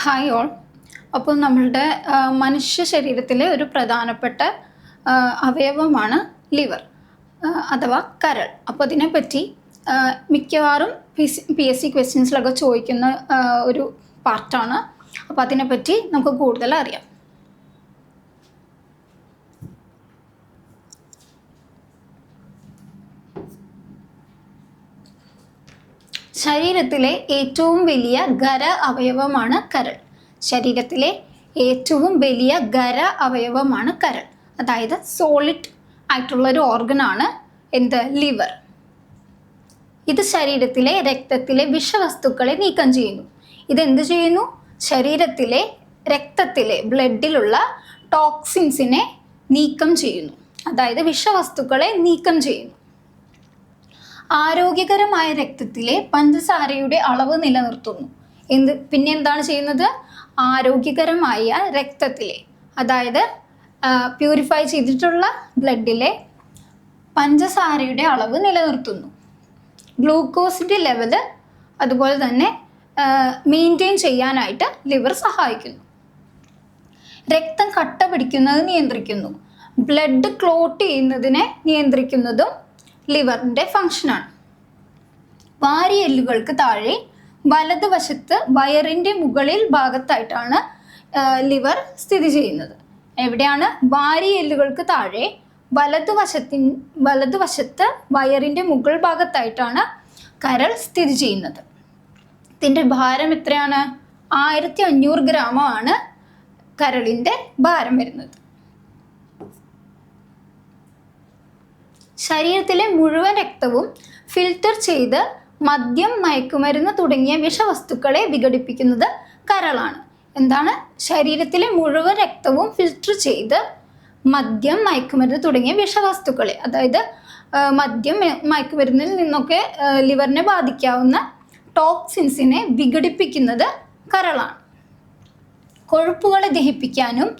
Hi all. അപ്പോൾ നമ്മളുടെ മനുഷ്യ ശരീരത്തിലെ ഒരു പ്രധാനപ്പെട്ട അവയവമാണ് ലിവർ അഥവാ കരൾ. അപ്പോൾ അതിനെപ്പറ്റി മിക്കവാറും PSC ക്വസ്റ്റ്യൻസിലൊക്കെ ചോദിക്കുന്ന ഒരു പാർട്ടാണ്. അപ്പോൾ അതിനെപ്പറ്റി നമുക്ക് കൂടുതൽ അറിയാം. ശരീരത്തിലെ ഏറ്റവും വലിയ ഖര അവയവമാണ് കരൾ. ശരീരത്തിലെ ഏറ്റവും വലിയ ഖര അവയവമാണ് കരൾ. അതായത് സോളിഡ് ആയിട്ടുള്ള ഒരു ഓർഗനാണ് ലിവർ. ഇത് ശരീരത്തിലെ രക്തത്തിലെ വിഷവസ്തുക്കളെ നീക്കം ചെയ്യുന്നു. ഇതെന്ത് ചെയ്യുന്നു? ശരീരത്തിലെ രക്തത്തിലെ ബ്ലഡിലുള്ള ടോക്സിൻസിനെ നീക്കം ചെയ്യുന്നു. അതായത് വിഷവസ്തുക്കളെ നീക്കം ചെയ്യുന്നു. ആരോഗ്യകരമായ രക്തത്തിലെ പഞ്ചസാരയുടെ അളവ് നിലനിർത്തുന്നു. പിന്നെ എന്താണ് ചെയ്യുന്നത്? ആരോഗ്യകരമായ രക്തത്തിലെ, അതായത് പ്യൂരിഫൈ ചെയ്തിട്ടുള്ള ബ്ലഡിലെ പഞ്ചസാരയുടെ അളവ് നിലനിർത്തുന്നു. ഗ്ലൂക്കോസിൻ്റെ ലെവല് അതുപോലെ തന്നെ മെയിൻറ്റെയിൻ ചെയ്യാനായിട്ട് ലിവർ സഹായിക്കുന്നു. രക്തം കട്ട പിടിക്കുന്നത് നിയന്ത്രിക്കുന്നു. ബ്ലഡ് ക്ലോട്ട് ചെയ്യുന്നതിനെ നിയന്ത്രിക്കുന്നതും ലിവറിൻ്റെ ഫങ്ഷനാണ്. വാരിയെല്ലുകൾക്ക് താഴെ വലതുവശത്ത് വയറിൻ്റെ മുകളിൽ ഭാഗത്തായിട്ടാണ് ലിവർ സ്ഥിതി ചെയ്യുന്നത്. എവിടെയാണ്? വാരിയെല്ലുകൾക്ക് താഴെ വലതുവശത്ത് വയറിൻ്റെ മുകൾ ഭാഗത്തായിട്ടാണ് കരൾ സ്ഥിതി ചെയ്യുന്നത്. ഇതിൻ്റെ ഭാരം എത്രയാണ്? 1500 ഗ്രാമാണ് കരളിൻ്റെ ഭാരം വരുന്നത്. ശരീരത്തിലെ മുഴുവൻ രക്തവും ഫിൽറ്റർ ചെയ്ത് മദ്യം, മയക്കുമരുന്ന് തുടങ്ങിയ വിഷവസ്തുക്കളെ വിഘടിപ്പിക്കുന്നത് കരളാണ്. എന്താണ്? ശരീരത്തിലെ മുഴുവൻ രക്തവും ഫിൽറ്റർ ചെയ്ത് മദ്യം, മയക്കുമരുന്ന് തുടങ്ങിയ വിഷവസ്തുക്കളെ, അതായത് മദ്യം, മയക്കുമരുന്നിൽ നിന്നൊക്കെ ലിവറിനെ ബാധിക്കാവുന്ന ടോക്സിൻസിനെ വിഘടിപ്പിക്കുന്നത് കരളാണ്. കൊഴുപ്പുകളെ ദഹിപ്പിക്കാനും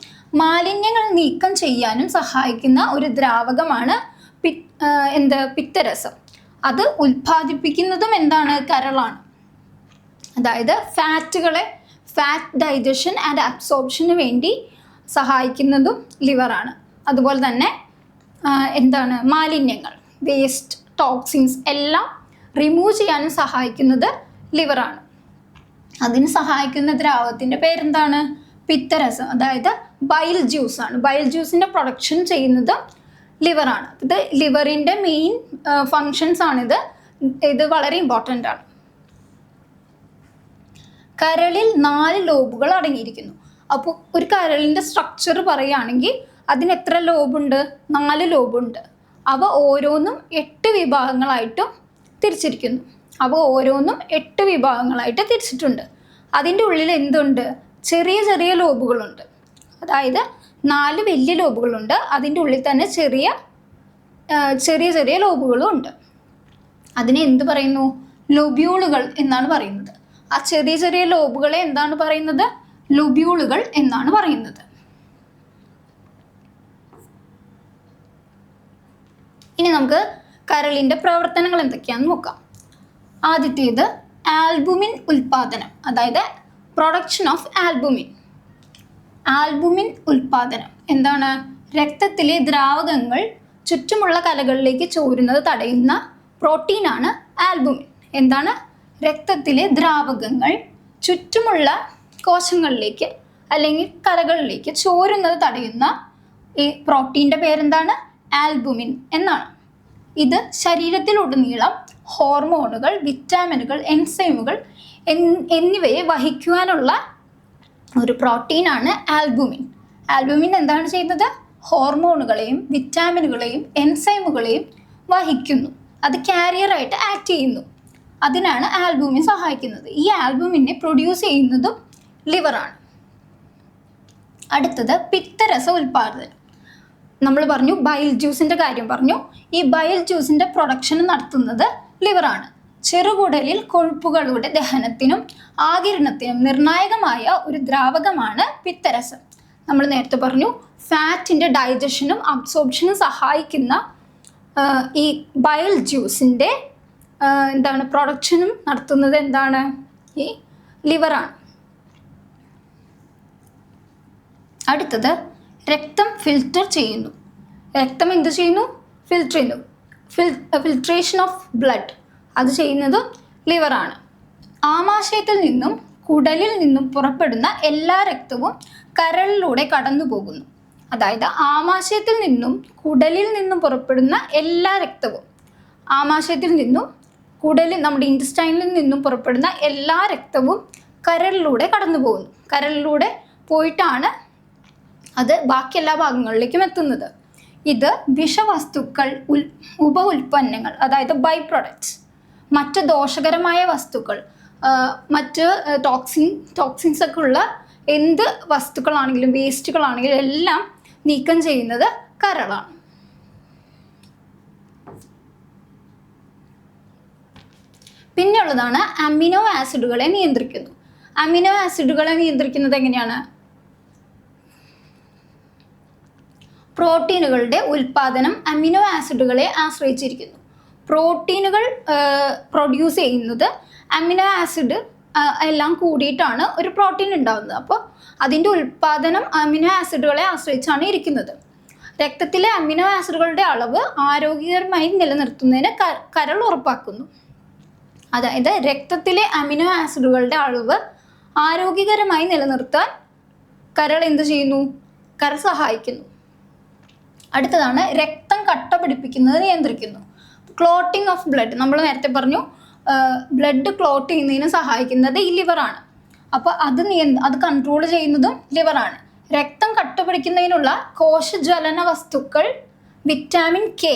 മാലിന്യങ്ങൾ നീക്കം ചെയ്യാനും സഹായിക്കുന്ന ഒരു ദ്രാവകമാണ് പിത്തരസം. അത് ഉൽപ്പാദിപ്പിക്കുന്നതും കരളാണ്. അതായത് ഫാറ്റ് ഡൈജഷൻ ആൻഡ് അബ്സോർപ്ഷന് വേണ്ടി സഹായിക്കുന്നതും ലിവറാണ്. അതുപോലെ തന്നെ മാലിന്യങ്ങൾ, വേസ്റ്റ്, ടോക്സിൻസ് എല്ലാം റിമൂവ് ചെയ്യാനും സഹായിക്കുന്നത് ലിവറാണ്. അതിന് സഹായിക്കുന്ന ദ്രാവകത്തിൻ്റെ പേരെന്താണ്? പിത്തരസം. അതായത് ബൈൽ ജ്യൂസ് ആണ്. ബൈൽ ജ്യൂസിൻ്റെ പ്രൊഡക്ഷൻ ചെയ്യുന്നത് ലിവറാണ്. ഇത് ലിവറിൻ്റെ മെയിൻ ഫങ്ഷൻസ് ആണിത്. ഇത് വളരെ ഇമ്പോർട്ടൻ്റ് ആണ്. കരളിൽ 4 ലോബുകൾ അടങ്ങിയിരിക്കുന്നു. അപ്പോൾ ഒരു കരളിൻ്റെ സ്ട്രക്ചർ പറയുകയാണെങ്കിൽ അതിന് എത്ര ലോബുണ്ട്? 4 ലോബുണ്ട്. അവ ഓരോന്നും 8 വിഭാഗങ്ങളായിട്ടും തിരിച്ചിരിക്കുന്നു. തിരിച്ചിട്ടുണ്ട്. അതിൻ്റെ ഉള്ളിൽ എന്തുണ്ട്? ചെറിയ ചെറിയ ലോബുകളുണ്ട്. അതായത് 4 വലിയ ലോബുകളുണ്ട്. അതിൻ്റെ ഉള്ളിൽ തന്നെ ചെറിയ ചെറിയ ലോബുകളും ഉണ്ട്. അതിനെ എന്ത് പറയുന്നു? ലൊബ്യൂളുകൾ എന്നാണ് പറയുന്നത്. ആ ചെറിയ ചെറിയ ലോബുകളെ എന്താണ് പറയുന്നത്? ലൊബ്യൂളുകൾ എന്നാണ് പറയുന്നത്. ഇനി നമുക്ക് കരളിൻ്റെ പ്രവർത്തനങ്ങൾ എന്തൊക്കെയാണെന്ന് നോക്കാം. ആദ്യത്തേത് ആൽബുമിൻ ഉൽപാദനം, അതായത് പ്രൊഡക്ഷൻ ഓഫ് ആൽബുമിൻ ഉൽപാദനം. രക്തത്തിലെ ദ്രാവകങ്ങൾ ചുറ്റുമുള്ള കലകളിലേക്ക് ചോരുന്നത് തടയുന്ന പ്രോട്ടീനാണ് ആൽബുമിൻ. രക്തത്തിലെ ദ്രാവകങ്ങൾ ചുറ്റുമുള്ള കോശങ്ങളിലേക്ക് അല്ലെങ്കിൽ കലകളിലേക്ക് ചോരുന്നത് തടയുന്ന ഈ പ്രോട്ടീൻ്റെ പേരെന്താണ്? ആൽബുമിൻ എന്നാണ്. ഇത് ശരീരത്തിലുടനീളം ഹോർമോണുകൾ, വിറ്റാമിനുകൾ, എൻസൈമുകൾ എന്നിവയെ വഹിക്കുവാനുള്ള ഒരു പ്രോട്ടീനാണ് ആൽബുമിൻ. ആൽബുമിൻ എന്താണ് ചെയ്യുന്നത്? ഹോർമോണുകളെയും വിറ്റാമിനുകളെയും എൻസൈമുകളെയും വഹിക്കുന്നു. അത് കാരിയറായിട്ട് ആക്ട് ചെയ്യുന്നു. അതിനാണ് ആൽബുമിൻ സഹായിക്കുന്നത്. ഈ ആൽബുമിനെ പ്രൊഡ്യൂസ് ചെയ്യുന്നതും ലിവറാണ്. അടുത്തത് പിത്തരസ ഉൽപാദനം. നമ്മൾ പറഞ്ഞു, ബൈൽ ജ്യൂസിൻ്റെ കാര്യം പറഞ്ഞു. ഈ ബൈൽ ജ്യൂസിൻ്റെ പ്രൊഡക്ഷൻ നടത്തുന്നത് ലിവറാണ്. ചെറുകുടലിൽ കൊഴുപ്പുകളുടെ ദഹനത്തിനും ആഗിരണത്തിനും നിർണായകമായ ഒരു ദ്രാവകമാണ് പിത്തരസം. നമ്മൾ നേരത്തെ പറഞ്ഞു, ഫാറ്റിൻ്റെ ഡൈജഷനും അബ്സോർപ്ഷനും സഹായിക്കുന്ന ഈ ബൈൽ ജ്യൂസിൻ്റെ പ്രൊഡക്ഷനും നടത്തുന്നത് ഈ ലിവറാണ്. അടുത്തത് രക്തം ഫിൽറ്റർ ചെയ്യുന്നു. രക്തം എന്ത് ചെയ്യുന്നു? ഫിൽറ്റർ ചെയ്യുന്നു. ഫിൽട്രേഷൻ ഓഫ് ബ്ലഡ് അത് ചെയ്യുന്നത് ലിവറാണ്. ആമാശയത്തിൽ നിന്നും കുടലിൽ നിന്നും പുറപ്പെടുന്ന എല്ലാ രക്തവും കരളിലൂടെ കടന്നു പോകുന്നു. അതായത് ആമാശയത്തിൽ നിന്നും കുടലിൽ നിന്നും പുറപ്പെടുന്ന എല്ലാ രക്തവും, ആമാശയത്തിൽ നിന്നും കുടലിൽ നമ്മുടെ ഇൻറ്റസ്റ്റൈനിൽ നിന്നും പുറപ്പെടുന്ന എല്ലാ രക്തവും കരളിലൂടെ കടന്നു പോകുന്നു. കരളിലൂടെ പോയിട്ടാണ് അത് ബാക്കി എല്ലാ ഭാഗങ്ങളിലേക്കും എത്തുന്നത്. ഇത് വിഷവസ്തുക്കൾ, ഉപ ഉൽപ്പന്നങ്ങൾ, അതായത് ബൈ പ്രൊഡക്ട്സ്, മറ്റ് ദോഷകരമായ വസ്തുക്കൾ, മറ്റ് ടോക്സിൻസ് ഒക്കെ ഉള്ള എന്ത് വസ്തുക്കളാണെങ്കിലും വേസ്റ്റുകളാണെങ്കിലും എല്ലാം നീക്കം ചെയ്യുന്നത് കരളാണ്. പിന്നെയുള്ളതാണ് അമിനോ ആസിഡുകളെ നിയന്ത്രിക്കുന്നു. അമിനോ ആസിഡുകളെ നിയന്ത്രിക്കുന്നത് എങ്ങനെയാണ്? പ്രോട്ടീനുകളുടെ ഉൽപ്പാദനം അമിനോ ആസിഡുകളെ ആശ്രയിച്ചിരിക്കുന്നു. പ്രോട്ടീനുകൾ പ്രൊഡ്യൂസ് ചെയ്യുന്നത് അമിനോ ആസിഡ് എല്ലാം കൂടിയിട്ടാണ് ഒരു പ്രോട്ടീൻ ഉണ്ടാകുന്നത്. അപ്പോൾ അതിൻ്റെ ഉൽപ്പാദനം അമിനോ ആസിഡുകളെ ആശ്രയിച്ചാണ് ഇരിക്കുന്നത്. രക്തത്തിലെ അമിനോ ആസിഡുകളുടെ അളവ് ആരോഗ്യകരമായി നിലനിർത്തുന്നതിന് കരൾ ഉറപ്പാക്കുന്നു. അതായത് രക്തത്തിലെ അമിനോ ആസിഡുകളുടെ അളവ് ആരോഗ്യകരമായി നിലനിർത്താൻ കരൾ എന്ത് ചെയ്യുന്നു? കരൾ സഹായിക്കുന്നു. അടുത്തതാണ് രക്തം കട്ട പിടിപ്പിക്കുന്നത് നിയന്ത്രിക്കുന്നു. ക്ലോട്ടിംഗ് ഓഫ് ബ്ലഡ്, നമ്മൾ നേരത്തെ പറഞ്ഞു ബ്ലഡ് ക്ലോട്ട് ചെയ്യുന്നതിന് സഹായിക്കുന്നത് ഈ ലിവറാണ്. അപ്പോൾ അത് കൺട്രോൾ ചെയ്യുന്നതും ലിവറാണ്. രക്തം കട്ട പിടിക്കുന്നതിനുള്ള കോശജ്വലന വസ്തുക്കൾ വിറ്റാമിൻ കെ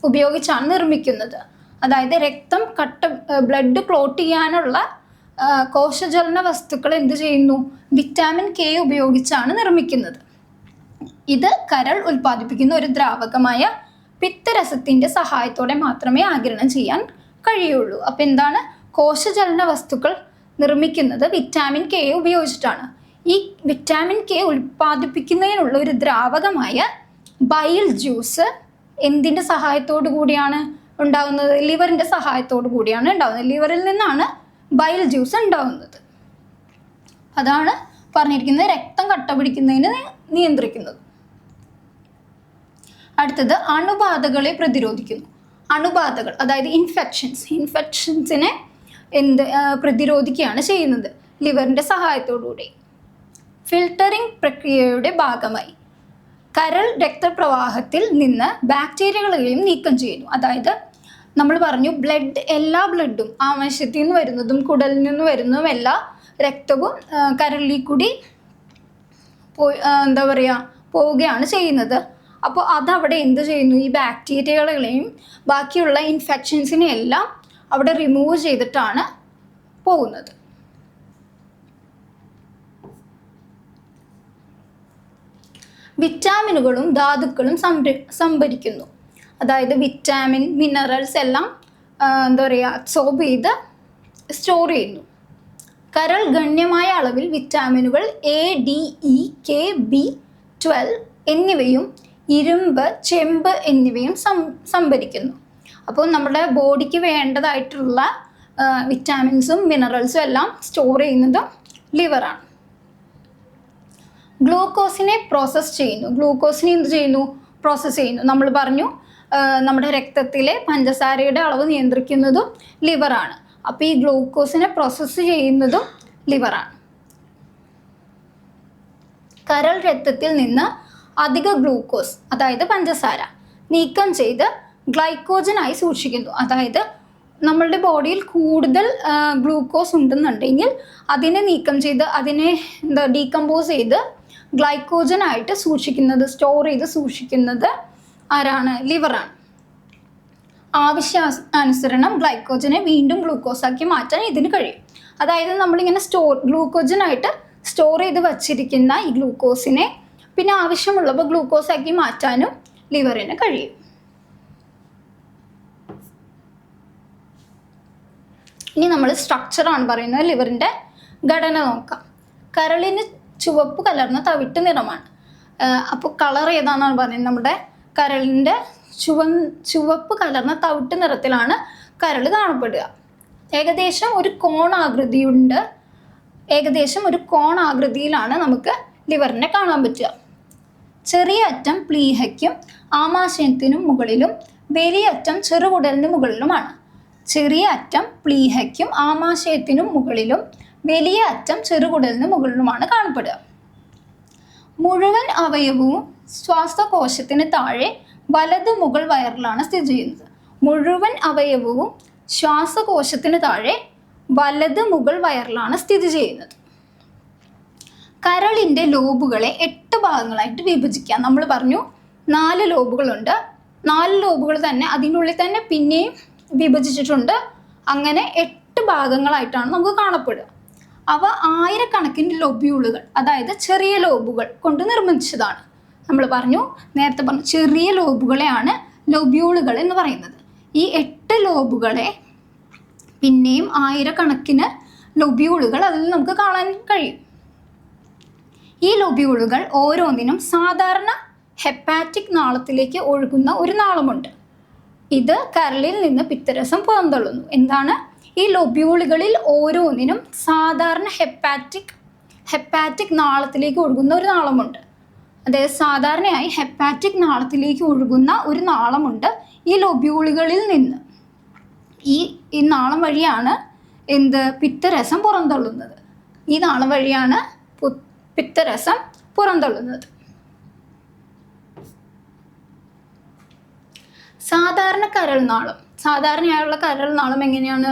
ഉപയോഗിച്ചാണ് നിർമ്മിക്കുന്നത്. അതായത് രക്തം ബ്ലഡ് ക്ലോട്ട് ചെയ്യാനുള്ള കോശജ്വലന വസ്തുക്കൾ എന്ത് ചെയ്യുന്നു? വിറ്റാമിൻ കെ ഉപയോഗിച്ചാണ് നിർമ്മിക്കുന്നത്. ഇത് കരൾ ഉൽപ്പാദിപ്പിക്കുന്ന ഒരു ദ്രാവകമായ പിത്തരസത്തിൻ്റെ സഹായത്തോടെ മാത്രമേ ആഗിരണം ചെയ്യാൻ കഴിയുള്ളൂ. അപ്പം എന്താണ്? കോശജലന വസ്തുക്കൾ നിർമ്മിക്കുന്നത് വിറ്റാമിൻ കെ ഉപയോഗിച്ചിട്ടാണ്. ഈ വിറ്റാമിൻ കെ ഉൽപ്പാദിപ്പിക്കുന്നതിനുള്ള ഒരു ദ്രാവകമായ ബൈൽ ജ്യൂസ് എന്തിൻ്റെ സഹായത്തോടു കൂടിയാണ് ഉണ്ടാകുന്നത്? ലിവറിൻ്റെ സഹായത്തോടു കൂടിയാണ് ഉണ്ടാകുന്നത്. ലിവറിൽ നിന്നാണ് ബൈൽ ജ്യൂസ് ഉണ്ടാകുന്നത്. അതാണ് പറഞ്ഞിരിക്കുന്നത് രക്തം കട്ട പിടിക്കുന്നതിന് നിയന്ത്രിക്കുന്നത്. അടുത്തത് അണുബാധകളെ പ്രതിരോധിക്കുന്നു. അണുബാധകൾ അതായത് ഇൻഫെക്ഷൻസിനെ പ്രതിരോധിക്കുകയാണ് ചെയ്യുന്നത് ലിവറിൻ്റെ സഹായത്തോടുകൂടി. ഫിൽട്ടറിംഗ് പ്രക്രിയയുടെ ഭാഗമായി കരൾ രക്തപ്രവാഹത്തിൽ നിന്ന് ബാക്ടീരിയകളെയും നീക്കം ചെയ്യുന്നു. അതായത് നമ്മൾ പറഞ്ഞു എല്ലാ ബ്ലഡും ആമാശയത്തിൽ നിന്ന് വരുന്നതും കുടലിൽ നിന്ന് വരുന്നതും എല്ലാ രക്തവും കരളിൽ കൂടി പോവുകയാണ് ചെയ്യുന്നത്. അപ്പോൾ അതവിടെ എന്ത് ചെയ്യുന്നു? ഈ ബാക്ടീരിയകളെയും ബാക്കിയുള്ള ഇൻഫെക്ഷൻസിനെയെല്ലാം അവിടെ റിമൂവ് ചെയ്തിട്ടാണ് പോകുന്നത്. വിറ്റാമിനുകളും ധാതുക്കളും സംഭരിക്കുന്നു. അതായത് വിറ്റാമിൻ, മിനറൽസ് എല്ലാം അബ്സോർബ് ചെയ്ത് സ്റ്റോർ ചെയ്യുന്നു. കരൾ ഗണ്യമായ അളവിൽ വിറ്റാമിനുകൾ A, D, E, K, B12 എന്നിവയും ഇരുമ്പ്, ചെമ്പ് എന്നിവയും സംഭരിക്കുന്നു. അപ്പോൾ നമ്മുടെ ബോഡിക്ക് വേണ്ടതായിട്ടുള്ള വിറ്റാമിൻസും മിനറൽസും എല്ലാം സ്റ്റോർ ചെയ്യുന്നതും ലിവറാണ്. ഗ്ലൂക്കോസിനെ പ്രോസസ്സ് ചെയ്യുന്നു. ഗ്ലൂക്കോസിനെ എന്ത് ചെയ്യുന്നു? പ്രോസസ്സ് ചെയ്യുന്നു. നമ്മൾ പറഞ്ഞു നമ്മുടെ രക്തത്തിലെ പഞ്ചസാരയുടെ അളവ് നിയന്ത്രിക്കുന്നതും ലിവറാണ്. അപ്പോൾ ഈ ഗ്ലൂക്കോസിനെ പ്രോസസ്സ് ചെയ്യുന്നതും ലിവറാണ്. കരൾ രക്തത്തിൽ നിന്ന് അധിക ഗ്ലൂക്കോസ് അതായത് പഞ്ചസാര നീക്കം ചെയ്ത് ഗ്ലൈക്കോജനായി സൂക്ഷിക്കുന്നു. അതായത് നമ്മളുടെ ബോഡിയിൽ കൂടുതൽ ഗ്ലൂക്കോസ് ഉണ്ടെന്നുണ്ടെങ്കിൽ അതിനെ നീക്കം ചെയ്ത് അതിനെ ഡീകമ്പോസ് ചെയ്ത് ഗ്ലൈക്കോജനായിട്ട് സ്റ്റോർ ചെയ്ത് സൂക്ഷിക്കുന്നത് ആരാണ്? ലിവറാണ്. ആവശ്യാനുസരണം ഗ്ലൈക്കോജനെ വീണ്ടും ഗ്ലൂക്കോസാക്കി മാറ്റാൻ ഇതിന് കഴിയും. അതായത് നമ്മളിങ്ങനെ ഗ്ലൂക്കോജനായിട്ട് സ്റ്റോർ ചെയ്ത് വച്ചിരിക്കുന്ന ഈ ഗ്ലൂക്കോസിനെ പിന്നെ ആവശ്യമുള്ളപ്പോൾ ഗ്ലൂക്കോസാക്കി മാറ്റാനും ലിവറിന് കഴിയും. ഇനി നമ്മൾ സ്ട്രക്ചറാണ് പറയുന്നത്. ലിവറിൻ്റെ ഘടന നോക്കാം. കരളിന് ചുവപ്പ് കലർന്ന തവിട്ട് നിറമാണ്. അപ്പോൾ കളർ ഏതാണെന്നാണ് പറയുന്നത്? നമ്മുടെ കരളിൻ്റെ ചുവപ്പ് കലർന്ന തവിട്ട് നിറത്തിലാണ് കരൾ കാണപ്പെടുക. ഏകദേശം ഒരു കോണാകൃതിയിലാണ് നമുക്ക് ലിവറിനെ കാണാൻ പറ്റുക. ചെറിയ അറ്റം പ്ലീഹയ്ക്കും ആമാശയത്തിനും മുകളിലും വലിയ അറ്റം ചെറുകുടലിന് മുകളിലുമാണ്. ചെറിയ അറ്റം പ്ലീഹയ്ക്കും ആമാശയത്തിനും മുകളിലും വലിയ അറ്റം ചെറുകുടലിന് മുകളിലുമാണ് കാണപ്പെടുക. മുഴുവൻ അവയവവും ശ്വാസകോശത്തിന് താഴെ വലത് മുകൾ വയറിലാണ് സ്ഥിതി ചെയ്യുന്നത്. മുഴുവൻ അവയവവും ശ്വാസകോശത്തിന് താഴെ വലത് മുകൾ വയറിലാണ് സ്ഥിതി ചെയ്യുന്നത്. കരളിൻ്റെ ലോബുകളെ 8 ഭാഗങ്ങളായിട്ട് വിഭജിക്കാം. നമ്മൾ പറഞ്ഞു 4 ലോബുകളുണ്ട്. 4 ലോബുകൾ തന്നെ അതിനുള്ളിൽ തന്നെ പിന്നെയും വിഭജിച്ചിട്ടുണ്ട്. അങ്ങനെ 8 ഭാഗങ്ങളായിട്ടാണ് നമുക്ക് കാണപ്പെടുക. അവ ആയിരക്കണക്കിന് ലൊബ്യൂളുകൾ, അതായത് ചെറിയ ലോബുകൾ കൊണ്ട് നിർമ്മിച്ചതാണ്. നമ്മൾ നേരത്തെ പറഞ്ഞു ചെറിയ ലോബുകളെയാണ് ലൊബ്യൂളുകൾ എന്ന് പറയുന്നത്. ഈ 8 ലോബുകളെ പിന്നെയും ആയിരക്കണക്കിന് ലൊബ്യൂളുകൾ അതിൽ നമുക്ക് കാണാൻ കഴിയും. ഈ ലൊബ്യൂളുകൾ ഓരോന്നിനും സാധാരണ ഹെപ്പാറ്റിക് നാളത്തിലേക്ക് ഒഴുകുന്ന ഒരു നാളമുണ്ട്. ഇത് കരളിൽ നിന്ന് പിത്തരസം പുറന്തള്ളുന്നു. എന്താണ്? ഈ ലൊബ്യൂളുകളിൽ ഓരോന്നിനും സാധാരണ ഹെപ്പാറ്റിക് നാളത്തിലേക്ക് ഒഴുകുന്ന ഒരു നാളമുണ്ട്. അതായത് സാധാരണയായി ഹെപ്പാറ്റിക് നാളത്തിലേക്ക് ഒഴുകുന്ന ഒരു നാളമുണ്ട് ഈ ലൊബ്യൂളുകളിൽ നിന്ന്. ഈ നാളം വഴിയാണ് പിത്തരസം പുറന്തള്ളുന്നത്. ഈ നാളം വഴിയാണ് പിത്തരസം പുറന്തള്ളുന്നത്. സാധാരണയായുള്ള കരൾ നാളം എങ്ങനെയാണ്?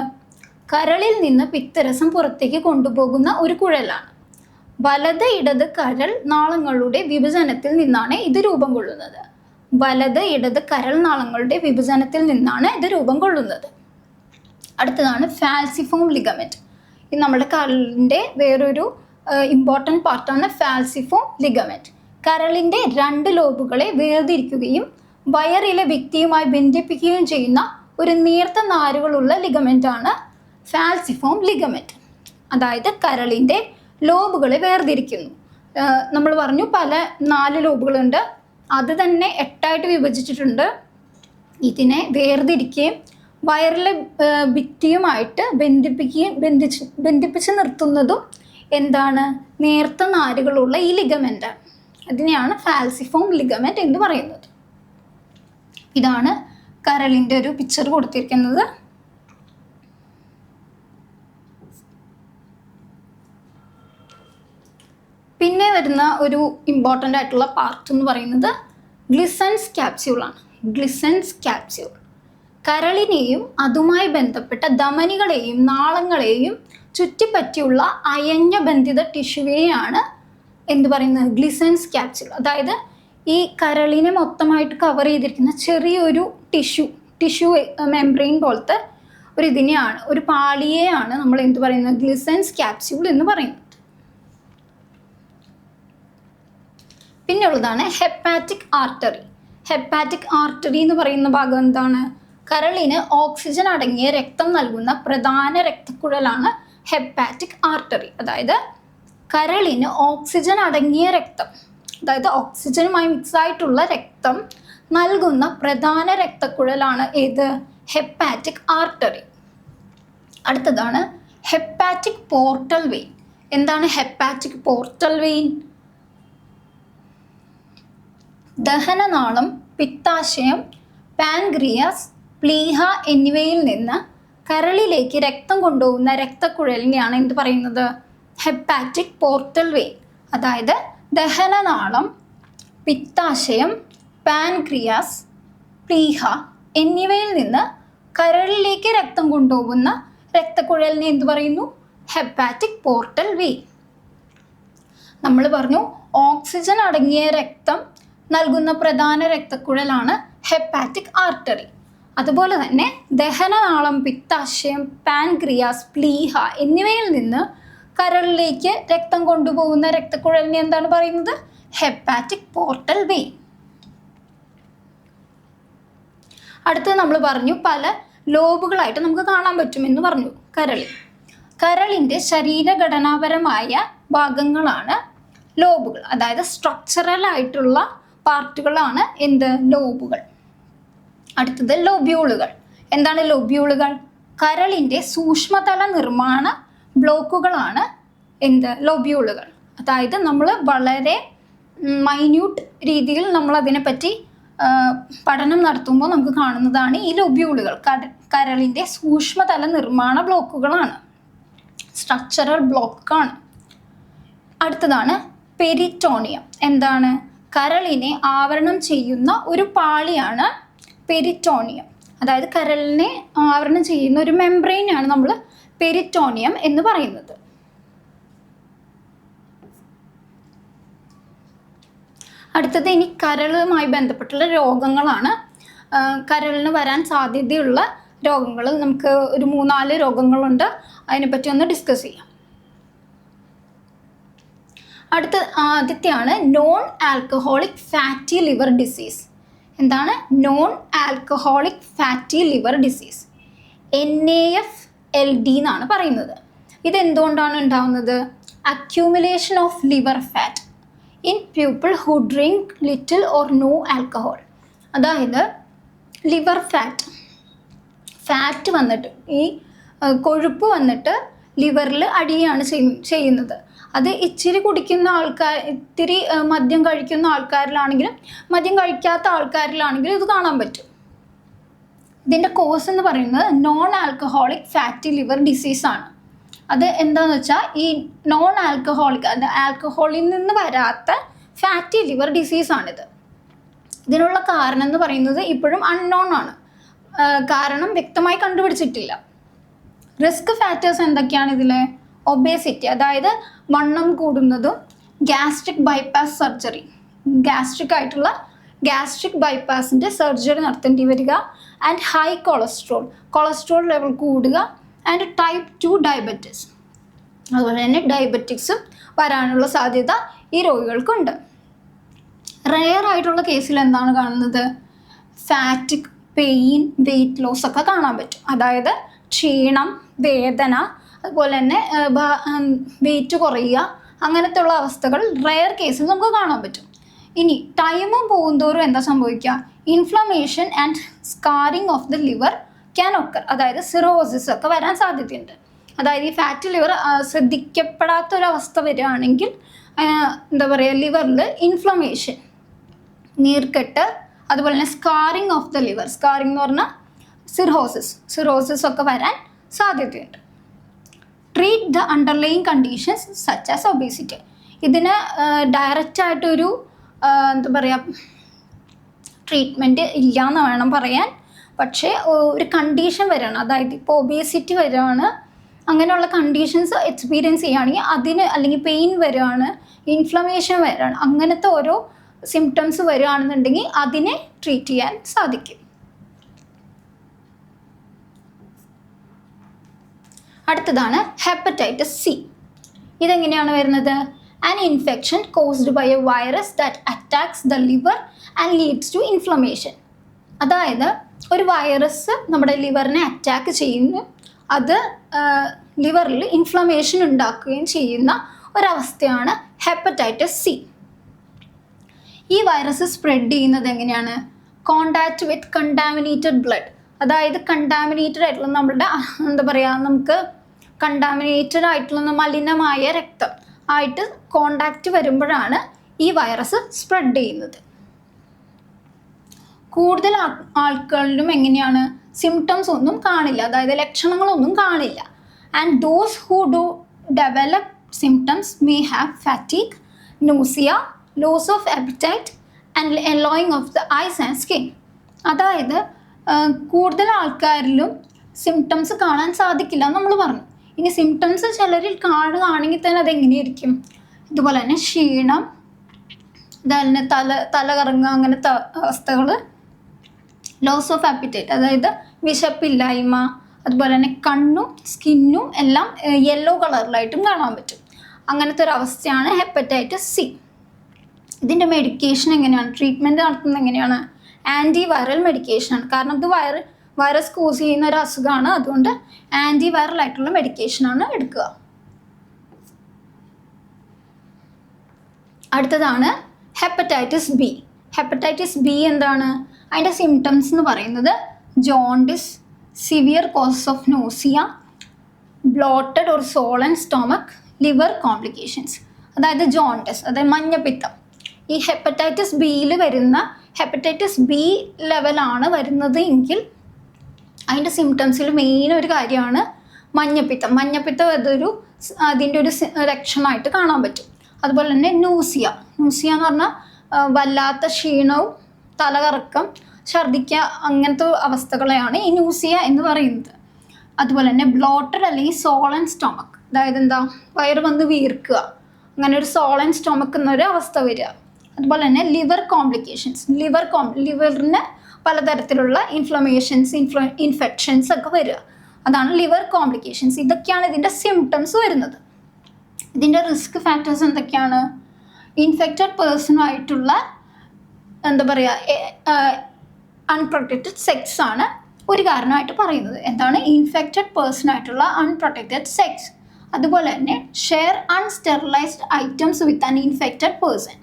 കരളിൽ നിന്ന് പിത്തരസം പുറത്തേക്ക് കൊണ്ടുപോകുന്ന ഒരു കുഴലാണ്. വലത് ഇടത് കരൾ നാളങ്ങളുടെ വിഭജനത്തിൽ നിന്നാണ് ഇത് രൂപം കൊള്ളുന്നത്. വലത് ഇടത് കരൾ നാളങ്ങളുടെ വിഭജനത്തിൽ നിന്നാണ് ഇത് രൂപം കൊള്ളുന്നത്. അടുത്തതാണ് ഫാൽസിഫോം ലിഗമെന്റ്. ഇത് നമ്മുടെ കരളിൻ്റെ വേറൊരു ഇമ്പോർട്ടൻ്റ് പാർട്ടാണ് ഫാൽസിഫോം ലിഗമെന്റ്. കരളിൻ്റെ 2 ലോബുകളെ വേർതിരിക്കുകയും വയറിലെ ഭിത്തിയുമായി ബന്ധിപ്പിക്കുകയും ചെയ്യുന്ന ഒരു നേർത്ത നാരുകളുള്ള ലിഗമെന്റാണ് ഫാൽസിഫോം ലിഗമെന്റ്. അതായത് കരളിൻ്റെ ലോബുകളെ വേർതിരിക്കുന്നു. നമ്മൾ പറഞ്ഞു 4 ലോബുകളുണ്ട്. അത് തന്നെ 8ആയിട്ട് വിഭജിച്ചിട്ടുണ്ട്. ഇതിനെ വേർതിരിക്കുകയും വയറിലെ ഭിത്തിയുമായിട്ട് ബന്ധിപ്പിച്ച് നിർത്തുന്നതും എന്താണ്? നേർത്ത നാരുകളുള്ള ഈ ലിഗമെന്റ്. അതിനെയാണ് ഫാൽസിഫോം ലിഗമെന്റ് എന്ന് പറയുന്നത്. ഇതാണ് കരളിൻ്റെ ഒരു പിക്ചർ കൊടുത്തിരിക്കുന്നത്. പിന്നെ വരുന്ന ഒരു ഇമ്പോർട്ടൻ്റ് ആയിട്ടുള്ള പാർട്ട് എന്ന് പറയുന്നത് ഗ്ലിസൻസ് ക്യാപ്സ്യൂളാണ്. ഗ്ലിസൻസ് ക്യാപ്സ്യൂൾ കരളിനെയും അതുമായി ബന്ധപ്പെട്ട ധമനികളെയും നാളങ്ങളെയും ചുറ്റിപ്പറ്റിയുള്ള അയഞ്ഞ ബന്ധിത ടിഷ്യൂവേയാണ് ഗ്ലിസൻസ് ക്യാപ്സ്യൂൾ. അതായത് ഈ കരളിനെ മൊത്തമായിട്ട് കവർ ചെയ്തിരിക്കുന്ന ചെറിയൊരു ടിഷ്യൂ മെംബ്രെയിൻ പോലത്തെ ഒരു പാളിയെയാണ് നമ്മൾ ഗ്ലിസൻസ് ക്യാപ്സ്യൂൾ എന്ന് പറയുന്നത്. പിന്നെയുള്ളതാണ് ഹെപ്പാറ്റിക് ആർട്ടറി. ഹെപ്പാറ്റിക് ആർട്ടറി എന്ന് പറയുന്ന ഭാഗം എന്താണ്? കരളിന് ഓക്സിജൻ അടങ്ങിയ രക്തം നൽകുന്ന പ്രധാന രക്തക്കുഴലാണ് ഹെപ്പാറ്റിക് ആർട്ടറി. അതായത് കരളിന് ഓക്സിജൻ അടങ്ങിയ രക്തം, അതായത് ഓക്സിജനുമായി മിക്സ് ആയിട്ടുള്ള രക്തം നൽകുന്ന പ്രധാന രക്തക്കുഴലാണ് ഹെപ്പാറ്റിക് ആർട്ടറി. അടുത്തതാണ് ഹെപ്പാറ്റിക് പോർട്ടൽ വെയിൻ. എന്താണ് ഹെപ്പാറ്റിക് പോർട്ടൽ വെയിൻ? ദഹനനാളം, പിത്താശയം, പാൻക്രിയാസ്, പ്ലീഹ എന്നിവയിൽ നിന്ന് കരളിലേക്ക് രക്തം കൊണ്ടുപോകുന്ന രക്തക്കുഴലിനെയാണ് ഹെപ്പാറ്റിക് പോർട്ടൽ വെയിൻ. അതായത് ദഹനനാളം, പിത്താശയം, പാൻക്രിയാസ്, പ്ലീഹ എന്നിവയിൽ നിന്ന് കരളിലേക്ക് രക്തം കൊണ്ടുപോകുന്ന രക്തക്കുഴലിനെ ഹെപ്പാറ്റിക് പോർട്ടൽ വെയിൻ. നമ്മൾ പറഞ്ഞു ഓക്സിജൻ അടങ്ങിയ രക്തം നൽകുന്ന പ്രധാന രക്തക്കുഴലാണ് ഹെപ്പാറ്റിക് ആർട്ടറി. അതുപോലെ തന്നെ ദഹനനാളം, പിത്താശയം, പാൻക്രിയാസ്, പ്ലീഹ എന്നിവയിൽ നിന്ന് കരളിലേക്ക് രക്തം കൊണ്ടുപോകുന്ന രക്തക്കുഴലിനെ എന്താണ് പറയുന്നത്? Hepatic portal vein. അടുത്തത് നമ്മൾ പറഞ്ഞു പല ലോബുകളായിട്ട് നമുക്ക് കാണാൻ പറ്റുമെന്ന് പറഞ്ഞു കരളിൻ്റെ ശരീരഘടനാപരമായ ഭാഗങ്ങളാണ് ലോബുകൾ. അതായത് സ്ട്രക്ചറൽ ആയിട്ടുള്ള പാർട്ടുകളാണ് ലോബുകൾ. അടുത്തത് ലൊബ്യൂളുകൾ. എന്താണ് ലൊബ്യൂളുകൾ? കരളിൻ്റെ സൂക്ഷ്മതല നിർമ്മാണ ബ്ലോക്കുകളാണ് ലൊബ്യൂളുകൾ. അതായത് നമ്മൾ വളരെ മൈന്യൂട്ട് രീതിയിൽ നമ്മൾ അതിനെപ്പറ്റി പഠനം നടത്തുമ്പോൾ നമുക്ക് കാണുന്നതാണ് ഈ ലൊബ്യൂളുകൾ കരളിൻ്റെ സൂക്ഷ്മതല നിർമ്മാണ ബ്ലോക്കുകളാണ്, സ്ട്രക്ചറൽ ബ്ലോക്കാണ്. അടുത്തതാണ് പെരിറ്റോണിയം. എന്താണ്? കരളിനെ ആവരണം ചെയ്യുന്ന ഒരു പാളിയാണ് പെരിറ്റോണിയം. അതായത് കരളിനെ ആവരണം ചെയ്യുന്ന ഒരു മെംബ്രെയിനാണ് നമ്മൾ പെരിറ്റോണിയം എന്ന് പറയുന്നത്. അടുത്തത് ഇനി കരളുമായി ബന്ധപ്പെട്ടുള്ള രോഗങ്ങളാണ്. കരളിന് വരാൻ സാധ്യതയുള്ള രോഗങ്ങൾ നമുക്ക് ഒരു 3-4 രോഗങ്ങളുണ്ട്. അതിനെപ്പറ്റി ഒന്ന് ഡിസ്കസ് ചെയ്യാം. ആദ്യത്തെയാണ് non alcoholic fatty liver disease. എന്താണ് non alcoholic fatty liver disease? NAFLD എന്നാണ് പറയുന്നത്. ഇതെന്തുകൊണ്ടാണ് ഉണ്ടാവുന്നത്? Accumulation of liver fat in people who drink little or no alcohol. അതായത് ലിവർ ഫാറ്റ് വന്നിട്ട് ഈ കൊഴുപ്പ് വന്നിട്ട് ലിവറിൽ അടിയാണ് ചെയ്യുന്നത്. അത് ഇച്ചിരി കുടിക്കുന്ന ഇത്തിരി മദ്യം കഴിക്കുന്ന ആൾക്കാരിലാണെങ്കിലും മദ്യം കഴിക്കാത്ത ആൾക്കാരിലാണെങ്കിലും ഇത് കാണാൻ പറ്റും. ഇതിൻ്റെ കോസ് എന്ന് പറയുന്നത് നോൺ ആൽക്കഹോളിക് ഫാറ്റി ലിവർ ഡിസീസാണ്. അത് എന്താണെന്ന് വെച്ചാൽ ഈ നോൺ ആൽക്കഹോളിക്, അത് ആൽക്കഹോളിൽ നിന്ന് വരാത്ത ഫാറ്റി ലിവർ ഡിസീസാണിത്. ഇതിനുള്ള കാരണം എന്ന് പറയുന്നത് ഇപ്പോഴും അൺനോൺ ആണ്. കാരണം വ്യക്തമായി കണ്ടുപിടിച്ചിട്ടില്ല. റിസ്ക് ഫാക്ടേഴ്സ് എന്തൊക്കെയാണ് ഇതിൽ? ഒബേസിറ്റി, അതായത് വണ്ണം കൂടുന്നതും, ഗ്യാസ്ട്രിക് ബൈപ്പാസ് സർജറി, ഗ്യാസ്ട്രിക് ബൈപ്പാസിൻ്റെ സർജറി നടത്തേണ്ടി വരിക, ആൻഡ് ഹൈ കൊളസ്ട്രോൾ ലെവൽ കൂടുക, ആൻഡ് ടൈപ്പ് 2 ഡയബറ്റിസ്. അതുപോലെ തന്നെ ഡയബറ്റിക്സും വരാനുള്ള സാധ്യത ഈ രോഗികൾക്കുണ്ട്. റെയർ ആയിട്ടുള്ള കേസിൽ എന്താണ് കാണുന്നത്? ഫാറ്റിക്, പെയിൻ, വെയിറ്റ് ലോസ് ഒക്കെ കാണാൻ പറ്റും. അതായത് ക്ഷീണം, വേദന, അതുപോലെ തന്നെ വെയിറ്റ് കുറയുക, അങ്ങനത്തെ ഉള്ള അവസ്ഥകൾ റെയർ കേസിൽ നമുക്ക് കാണാൻ പറ്റും. ഇനി ടൈമും പോകുന്തോറും എന്താ സംഭവിക്കുക? Inflammation and scarring of the liver can occur. അതായത് സിറോസിസ് ഒക്കെ വരാൻ സാധ്യതയുണ്ട്. അതായത് ഈ ഫാറ്റി ലിവർ ശ്രദ്ധിക്കപ്പെടാത്തൊരവസ്ഥ വരികയാണെങ്കിൽ എന്താ പറയുക, ലിവറിൽ ഇൻഫ്ലമേഷൻ, നീർക്കെട്ട്, അതുപോലെ തന്നെ scarring of the liver, scarring എന്ന് പറഞ്ഞാൽ സിറോസിസ് ഒക്കെ വരാൻ സാധ്യതയുണ്ട്. Treat the underlying conditions such as obesity. ഇതിന് ഡയറക്റ്റായിട്ടൊരു എന്താ പറയുക ട്രീറ്റ്മെൻറ്റ് ഇല്ല എന്ന് വേണം പറയാൻ. പക്ഷേ ഒരു കണ്ടീഷൻ വരികയാണ്, അതായത് ഇപ്പോൾ ഒബേസിറ്റി വരികയാണ്, അങ്ങനെയുള്ള കണ്ടീഷൻസ് എക്സ്പീരിയൻസ് ചെയ്യുകയാണെങ്കിൽ അതിന്, അല്ലെങ്കിൽ പെയിൻ വരികയാണ്, ഇൻഫ്ലമേഷൻ വരികയാണ്, അങ്ങനത്തെ ഓരോ സിംറ്റംസ് വരികയാണെന്നുണ്ടെങ്കിൽ അതിനെ ട്രീറ്റ് ചെയ്യാൻ സാധിക്കും. അടുത്തതാണ് ഹെപ്പറ്റൈറ്റിസ് സി. ഇതെങ്ങനെയാണ് വരുന്നത്? An infection caused by a virus that attacks the liver and leads to inflammation. അതായത് ഒരു വൈറസ് നമ്മുടെ ലിവറിനെ അറ്റാക്ക് ചെയ്യുന്നു, അത് ലിവറിൽ ഇൻഫ്ലമേഷൻ ഉണ്ടാക്കുകയും ചെയ്യുന്ന ഒരവസ്ഥയാണ് ഹെപ്പറ്റൈറ്റിസ് സി. ഈ വൈറസ് സ്പ്രെഡ് ചെയ്യുന്നത് എങ്ങനെയാണ്? Contact with contaminated blood. അതായത് കണ്ടാമിനേറ്റഡ് ആയിട്ടുള്ള നമ്മളുടെ എന്താ പറയുക, നമുക്ക് കണ്ടാമിനേറ്റഡ് ആയിട്ടുള്ള മലിനമായ രക്തം ആയിട്ട് കോണ്ടാക്റ്റ് വരുമ്പോഴാണ് ഈ വൈറസ് സ്പ്രെഡ് ചെയ്യുന്നത്. കൂടുതൽ ആൾക്കാരിലും എങ്ങനെയാണ്? സിംറ്റംസ് ഒന്നും കാണില്ല, അതായത് ലക്ഷണങ്ങളൊന്നും കാണില്ല. And those who do develop symptoms may have fatigue, nausea, loss of appetite and yellowing of the eyes and skin. അതായത് കൂടുതൽ ആൾക്കാരിലും സിംറ്റംസ് കാണാൻ സാധിക്കില്ല നമ്മൾ പറഞ്ഞു. ഇനി സിംറ്റംസ് ചിലരിൽ കാണുകയാണെങ്കിൽ തന്നെ അതെങ്ങനെയായിരിക്കും? ഇതുപോലെ തന്നെ ക്ഷീണം, അതുപോലെ തല കറങ്ങുക, അങ്ങനത്തെ അവസ്ഥകൾ. ലോസ് ഓഫ് appetite, അതായത് വിശപ്പില്ലായ്മ, അതുപോലെ തന്നെ കണ്ണും സ്കിന്നും എല്ലാം യെല്ലോ കളറിലായിട്ടും കാണാൻ പറ്റും. അങ്ങനത്തെ ഒരു അവസ്ഥയാണ് ഹെപ്പറ്റൈറ്റിസ് സി. ഇതിൻ്റെ മെഡിക്കേഷൻ എങ്ങനെയാണ്? ട്രീറ്റ്മെൻറ്റ് നടത്തുന്നത് എങ്ങനെയാണ്? ആൻറ്റി വൈറൽ മെഡിക്കേഷനാണ്. കാരണം ഇത് വൈറസ് കോസ് ചെയ്യുന്ന ഒരു അസുഖമാണ്. അതുകൊണ്ട് ആൻറ്റി വൈറൽ ആയിട്ടുള്ള മെഡിക്കേഷനാണ് എടുക്കുക. അടുത്തതാണ് ഹെപ്പറ്റൈറ്റിസ് ബി. ഹെപ്പറ്റൈറ്റിസ് ബി എന്താണ്? അതിൻ്റെ സിംറ്റംസ് എന്ന് പറയുന്നത് jaundice, severe causes of nausea, blotted or Solan stomach, liver complications. അതായത് ജോണ്ടിസ്, അതായത് മഞ്ഞപ്പിത്തം. ഈ ഹെപ്പറ്റൈറ്റിസ് ബിയിൽ വരുന്ന ഹെപ്പറ്റൈറ്റിസ് ബി ലെവലാണ് വരുന്നത് എങ്കിൽ അതിൻ്റെ സിംറ്റംസിൽ മെയിൻ ഒരു കാര്യമാണ് മഞ്ഞപ്പിത്തം. മഞ്ഞപ്പിത്തം അതിൻ്റെ ഒരു ലക്ഷണമായിട്ട് കാണാൻ പറ്റും. അതുപോലെ തന്നെ ന്യൂസിയ എന്ന് പറഞ്ഞാൽ വല്ലാത്ത ക്ഷീണവും തലകറക്കം, ഛർദ്ദിക്കുക, അങ്ങനത്തെ അവസ്ഥകളെയാണ് ഈ ന്യൂസിയ എന്ന് പറയുന്നത്. അതുപോലെ തന്നെ ബ്ലോട്ടഡ് അല്ലെങ്കിൽ സോളൻ സ്റ്റൊമക്ക്, അതായത് എന്താ, വയറ് വന്ന് വീർക്കുക, അങ്ങനെ ഒരു സോളൻ സ്റ്റൊമക്ക് എന്നൊരു അവസ്ഥ വരിക. അതുപോലെ തന്നെ ലിവർ കോംപ്ലിക്കേഷൻസ്, ലിവറിന് പലതരത്തിലുള്ള ഇൻഫെക്ഷൻസ് ഒക്കെ വരിക, അതാണ് ലിവർ കോംപ്ലിക്കേഷൻസ്. ഇതൊക്കെയാണ് ഇതിൻ്റെ സിംറ്റംസ് വരുന്നത്. ഇതിൻ്റെ റിസ്ക് ഫാക്ടേഴ്സ് എന്തൊക്കെയാണ്? ഇൻഫെക്റ്റഡ് പേഴ്സണുമായിട്ടുള്ള എന്താ പറയുക, അൺപ്രൊട്ടക്റ്റഡ് സെക്സ് ആണ് ഒരു കാരണമായിട്ട് പറയുന്നത്. എന്താണ്? ഇൻഫെക്റ്റഡ് പേഴ്സണായിട്ടുള്ള അൺപ്രൊട്ടക്റ്റഡ് സെക്സ്. അതുപോലെ തന്നെ share unsterilized items with an infected person.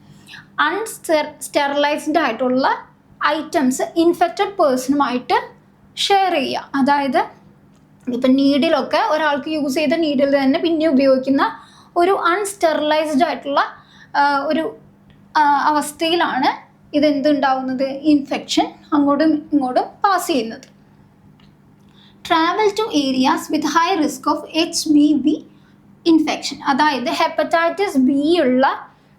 Unsterilized ആയിട്ടുള്ള ഐറ്റംസ് ഇൻഫെക്റ്റഡ് പേഴ്സണുമായിട്ട് ഷെയർ ചെയ്യുക. അതായത് ഇപ്പം നീഡിലൊക്കെ ഒരാൾക്ക് യൂസ് ചെയ്ത നീഡിൽ തന്നെ പിന്നെ ഉപയോഗിക്കുന്ന ഒരു അൺസ്റ്റെറിലൈസ്ഡ് ആയിട്ടുള്ള ഒരു അവസ്ഥയിലാണ് ഇതെന്തുണ്ടാവുന്നത്? ഇൻഫെക്ഷൻ അങ്ങോട്ടും ഇങ്ങോട്ടും പാസ് ചെയ്യുന്നത്. Travel to areas with high risk of HBV infection. അതായത് ഹെപ്പറ്റൈറ്റിസ് ബി ഉള്ള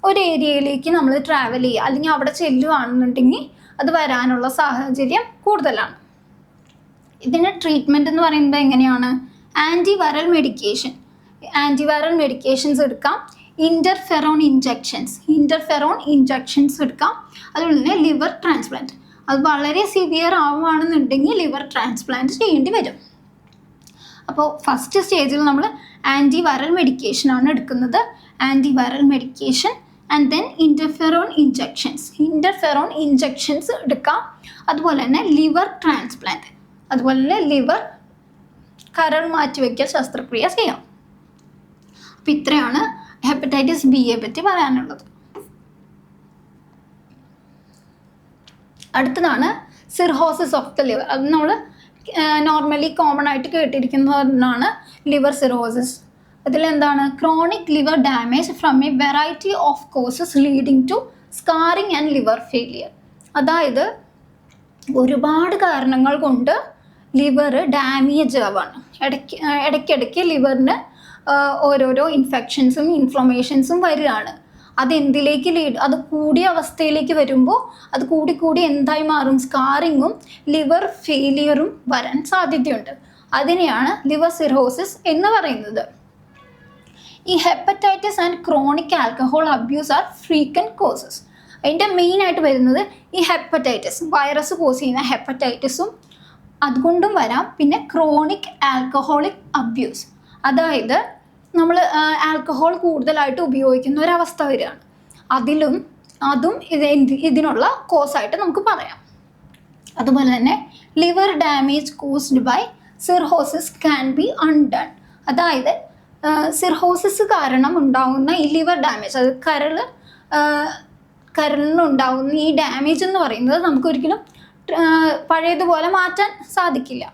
ഒരു ഏരിയയിലേക്ക് നമ്മൾ ട്രാവൽ ചെയ്യുക, അല്ലെങ്കിൽ അവിടെ ചെല്ലുകയാണെന്നുണ്ടെങ്കിൽ അത് വരാനുള്ള സാഹചര്യം കൂടുതലാണ്. ഇതിൻ്റെ ട്രീറ്റ്മെൻറ്റ് എന്ന് പറയുന്നത് എങ്ങനെയാണ്? ആൻറ്റിവൈറൽ മെഡിക്കേഷൻസ് എടുക്കാം, ഇൻ്റർഫെറോൺ ഇഞ്ചക്ഷൻസ് എടുക്കാം. അതുപോലെ തന്നെ ലിവർ ട്രാൻസ്പ്ലാന്റ്, അത് വളരെ സിവിയർ ആവുകയാണെന്നുണ്ടെങ്കിൽ ലിവർ ട്രാൻസ്പ്ലാന്റ് ചെയ്യേണ്ടി വരും. അപ്പോൾ ഫസ്റ്റ് സ്റ്റേജിൽ നമ്മൾ ആൻറ്റിവൈറൽ മെഡിക്കേഷനാണ് എടുക്കുന്നത്. Antiviral medication and then interferon injections എടുക്കാം. അതുപോലെ തന്നെ ലിവർ ട്രാൻസ്പ്ലാന്റ്, അതുപോലെ തന്നെ ലിവർ കരൾ മാറ്റിവെക്കൽ ശസ്ത്രക്രിയ ചെയ്യാം. അപ്പം ഇത്രയാണ് ഹെപ്പറ്റൈറ്റിസ് ബിയെ പറ്റി പറയാനുള്ളത്. അടുത്തതാണ് സിർഹോസിസ് ഓഫ് ദ ലിവർ. അത് നമ്മൾ നോർമലി കോമൺ ആയിട്ട് കേട്ടിരിക്കുന്നതാണ് ലിവർ സിറോസിസ്. അതിലെന്താണ്? Chronic liver damage from a variety of causes leading to scarring and liver failure. അതായത് ഒരുപാട് കാരണങ്ങൾ കൊണ്ട് ലിവർ ഡാമേജ് ആവാണ്. ഇടയ്ക്കിടയ്ക്ക് ലിവറിന് ഓരോരോ ഇൻഫെക്ഷൻസും ഇൻഫ്ലമേഷൻസും വരികയാണ്. അതെന്തിലേക്ക് അത് കൂടിയ അവസ്ഥയിലേക്ക് വരുമ്പോൾ അത് കൂടി എന്തായി മാറും? സ്കാറിങ്ങും ലിവർ ഫെയിലിയറും വരാൻ സാധ്യതയുണ്ട്. അതിനെയാണ് ലിവർ സിറോസിസ് എന്ന് പറയുന്നത്. ഈ hepatitis and chronic alcohol abuse are frequent causes. അതിൻ്റെ മെയിനായിട്ട് വരുന്നത് ഈ ഹെപ്പറ്റൈറ്റിസ്, വൈറസ് കോസ് ചെയ്യുന്ന ഹെപ്പറ്റൈറ്റിസും അതുകൊണ്ടും വരാം. പിന്നെ ക്രോണിക് ആൽക്കഹോളിക് അബ്യൂസ്, അതായത് നമ്മൾ ആൽക്കഹോൾ കൂടുതലായിട്ട് ഉപയോഗിക്കുന്ന ഒരവസ്ഥ വരികയാണ്. അതും ഇതിനുള്ള കോസായിട്ട് നമുക്ക് പറയാം. അതുപോലെ തന്നെ liver damage caused by cirrhosis can be undone. അതായത് സിർഹോസിസ് കാരണം ഉണ്ടാകുന്ന ഈ ലിവർ ഡാമേജ്, അത് കരളിനുണ്ടാകുന്ന ഈ ഡാമേജ് എന്ന് പറയുന്നത് നമുക്കൊരിക്കലും പഴയതുപോലെ മാറ്റാൻ സാധിക്കില്ല.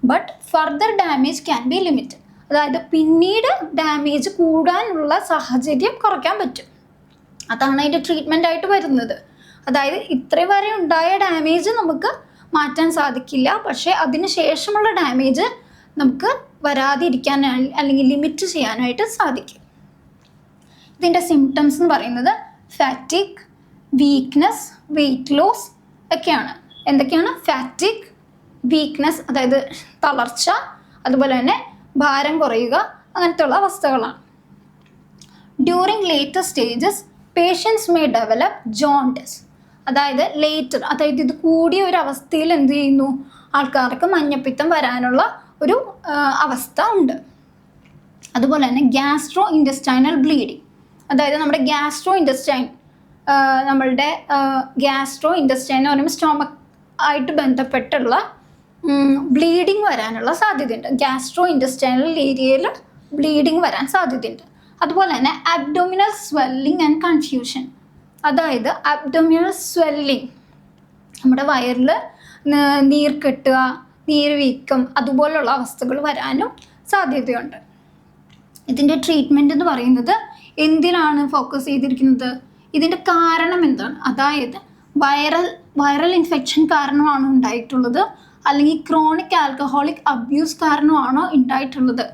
But further damage can be limited. അതായത് പിന്നീട് ഡാമേജ് കൂടാനുള്ള സാഹചര്യം കുറയ്ക്കാൻ പറ്റും. അതാണ് അതിൻ്റെ ട്രീറ്റ്മെൻ്റ് ആയിട്ട് വരുന്നത്. അതായത് ഇത്ര വരെ ഉണ്ടായ ഡാമേജ് നമുക്ക് മാറ്റാൻ സാധിക്കില്ല, പക്ഷേ അതിന് ശേഷമുള്ള ഡാമേജ് നമുക്ക് വരാതിരിക്കാൻ അല്ലെങ്കിൽ ലിമിറ്റ് ചെയ്യാനായിട്ട് സാധിക്കും. ഇതിൻ്റെ സിംറ്റംസ് എന്ന് പറയുന്നത് ഫാറ്റിക്, വീക്ക്നെസ്, വെയിറ്റ് ലോസ് ഒക്കെയാണ്. എന്തൊക്കെയാണ്? ഫാറ്റിക്, വീക്ക്നെസ്, അതായത് തളർച്ച, അതുപോലെ തന്നെ ഭാരം കുറയുക, അങ്ങനത്തെ ഉള്ള അവസ്ഥകളാണ്. During later stages patients may develop jaundice. അതായത് ഇത് കൂടിയ ഒരു അവസ്ഥയിൽ എന്ത് ചെയ്യുന്നു? ആൾക്കാർക്ക് മഞ്ഞപ്പിത്തം വരാനുള്ള ഒരു അവസ്ഥ ഉണ്ട്. അതുപോലെ തന്നെ ഗ്യാസ്ട്രോ ഇൻറ്റസ്റ്റൈനൽ ബ്ലീഡിങ്, അതായത് നമ്മുടെ ഗ്യാസ്ട്രോ ഇൻറ്റസ്റ്റൈൻ എന്ന് പറയുമ്പോൾ സ്റ്റൊമക്ക് ആയിട്ട് ബന്ധപ്പെട്ടുള്ള ബ്ലീഡിങ് വരാനുള്ള സാധ്യതയുണ്ട്. ഗ്യാസ്ട്രോ ഇൻറ്റസ്റ്റൈനൽ ഏരിയയിൽ ബ്ലീഡിങ് വരാൻ സാധ്യതയുണ്ട്. അതുപോലെ തന്നെ അബ്ഡോമിനൽ സ്വെല്ലിംഗ് ആൻഡ് കൺഫ്യൂഷൻ, അതായത് അബ്ഡോമിനൽ സ്വെല്ലിംഗ്, നമ്മുടെ വയറിൽ നീർ കെട്ടുക, നീര് വീക്കം, അതുപോലുള്ള അവസ്ഥകൾ വരാനും സാധ്യതയുണ്ട്. ഇതിൻ്റെ ട്രീറ്റ്മെൻറ്റ് എന്ന് പറയുന്നത് എന്തിനാണ് ഫോക്കസ് ചെയ്തിരിക്കുന്നത്? ഇതിൻ്റെ കാരണം എന്താണ്? അതായത് വൈറൽ ഇൻഫെക്ഷൻ കാരണമാണോ ഉണ്ടായിട്ടുള്ളത്, അല്ലെങ്കിൽ ക്രോണിക് ആൽക്കഹോളിക് അബ്യൂസ് കാരണമാണോ ഉണ്ടായിട്ടുള്ളത്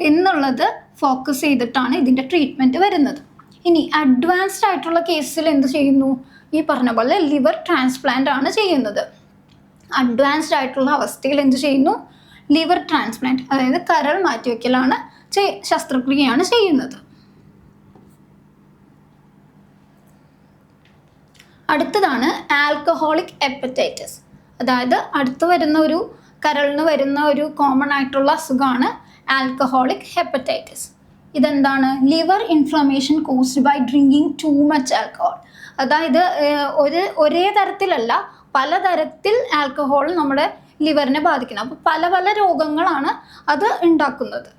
എന്നുള്ളത് ഫോക്കസ് ചെയ്തിട്ടാണ് ഇതിൻ്റെ ട്രീറ്റ്മെൻറ്റ് വരുന്നത്. ഇനി അഡ്വാൻസ്ഡ് ആയിട്ടുള്ള കേസിൽ എന്ത് ചെയ്യുന്നു? ഈ പറഞ്ഞ പോലെ ലിവർ ട്രാൻസ്പ്ലാന്റ് ആണ് ചെയ്യുന്നത്. അഡ്വാൻസ്ഡ് ആയിട്ടുള്ള അവസ്ഥയിൽ എന്ത് ചെയ്യുന്നു? ലിവർ ട്രാൻസ്പ്ലാന്റ്, അതായത് കരൾ മാറ്റിവെക്കലാണ്, ശസ്ത്രക്രിയയാണ് ചെയ്യുന്നത്. അടുത്തതാണ് ആൽക്കഹോളിക് ഹെപ്പറ്റൈറ്റിസ്. അതായത് കരളിന് വരുന്ന ഒരു കോമൺ ആയിട്ടുള്ള അസുഖമാണ് ആൽക്കഹോളിക് ഹെപ്പറ്റൈറ്റിസ്. ഇതെന്താണ്? Liver inflammation caused by drinking too much alcohol. അതായത് ഒരേ തരത്തിലല്ല, പലതരത്തിൽ ആൽക്കഹോൾ നമ്മുടെ ലിവറിനെ ബാധിക്കുന്നത്. അപ്പോൾ പല പല രോഗങ്ങളാണ് അത് ഉണ്ടാക്കുന്നത്.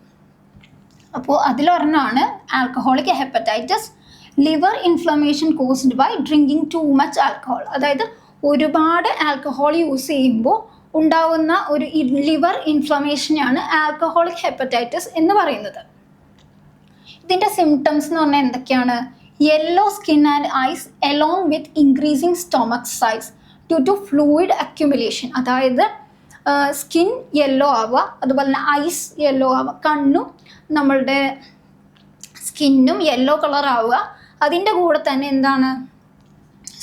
അപ്പോൾ അതിലൊരെണ്ണമാണ് alcoholic hepatitis. Liver inflammation caused by drinking too much alcohol. അതായത് ഒരുപാട് ആൽക്കഹോൾ യൂസ് ചെയ്യുമ്പോൾ ഉണ്ടാവുന്ന ഒരു ലിവർ ഇൻഫ്ലമേഷനെയാണ് ആൽക്കഹോളിക് ഹെപ്പറ്റൈറ്റിസ് എന്ന് പറയുന്നത്. ഇതിൻ്റെ സിംറ്റംസ് എന്ന് പറഞ്ഞാൽ എന്തൊക്കെയാണ്? Yellow skin and eyes along with increasing stomach size due to fluid accumulation. അതായത് സ്കിൻ യെല്ലോ ആവുക, അതുപോലെ തന്നെ ഐസ് യെല്ലോ ആവുക, കണ്ണും നമ്മളുടെ സ്കിന്നും യെല്ലോ കളർ ആവുക. അതിൻ്റെ കൂടെ തന്നെ എന്താണ്?